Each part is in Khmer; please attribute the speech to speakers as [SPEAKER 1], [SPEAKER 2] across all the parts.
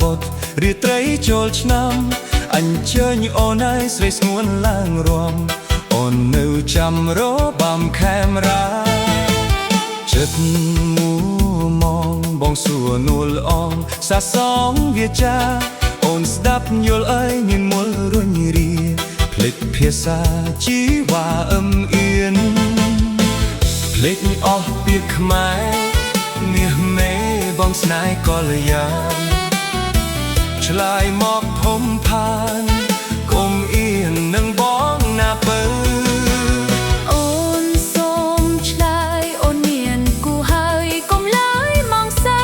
[SPEAKER 1] បទរាត្រីចូលឆ្នាំអញ្ជើញអូនឲ្យស្រីស្ងួនឡើងរាំអូននៅចាំរបាំខេមរាចិត្តមូមងបងសួរនួលអងសាសងវាចាអូនស្ដាប់យល់អើយញញមុលរុញរាភ្លេចភាសាជីវ៉ាអឹមអៀនភ្លេចអស់ពាក្យខ្មែរមាសមេបងស្នេហ៍កល្យានឆ្លើយមកភុំផានកុំអៀននឹងបងណាពើ
[SPEAKER 2] អូនសូមឆ្លើយអូនមានគូហើយកុំឡើយមកសើ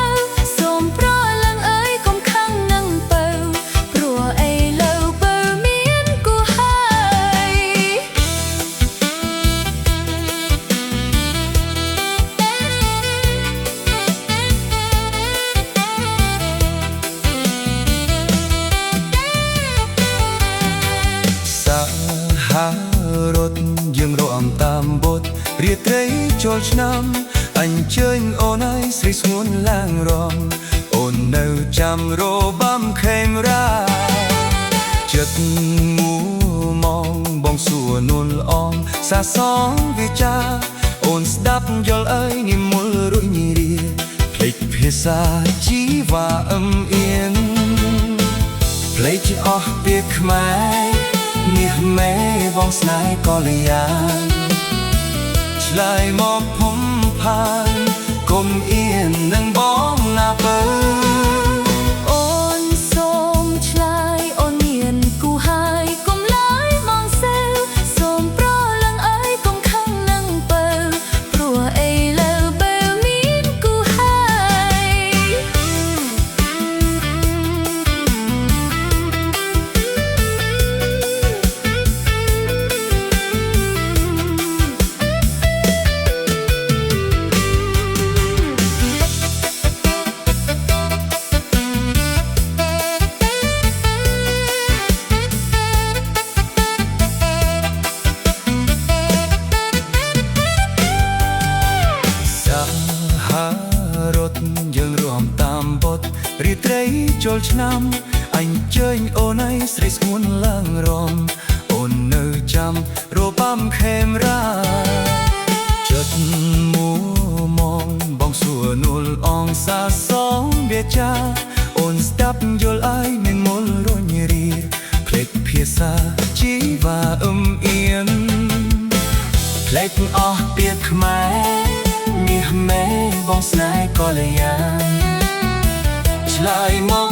[SPEAKER 2] សូមប្រលឹងអើយកុំខឹងនឹងពៅព្រោះអីលើពៅមានគូហើយ
[SPEAKER 1] ហារត់យើងរំតាមបទរាត្រីចូលឆ្នាំអញ្ជើញអូនឲ្យស្រីស្ងួនឡើងរំអូននៅចាំរបាំខេមរាចិត្តមូមងបងសួរនួនអងសាសងវាចាអូនស្ដាប់យល់អើយនិមលរុញរាភ្លេចភាសាជីវ៉ាអឹមអៀនភ្លេចអស់ពាក្យខ្មែរមាសមេបងស្នេហ៍កល្យានឆ្លើយមកភុំផានកុំអៀននឹងបងណាពើ
[SPEAKER 2] អូនសូមឆ្លើយអូនមានគូហើយកុំឡើយមកសើសូមប្រលឹងអើយកុំខឹងនឹងពើព្រោះអីលើពើមានគូហើយ
[SPEAKER 1] រត់យើងរួមតាមបទរាត្រីចូលឆ្នាំអញ្ជើញអូនឲ្យស្រីស្ងួនឡើងរំអូននៅចាំរបាំខេមរាចិត្តមូមងបងសួរនួលអងសាសងវាចាអូនស្ដាប់យល់អើយមានមុលរុញរាភ្លេចភាសាជីវ៉ាអឹមអៀនភ្លេចអស់ពាក្យខ្មែរមាសមេបងស្នេហ៍កល្យានឆ្លើយមក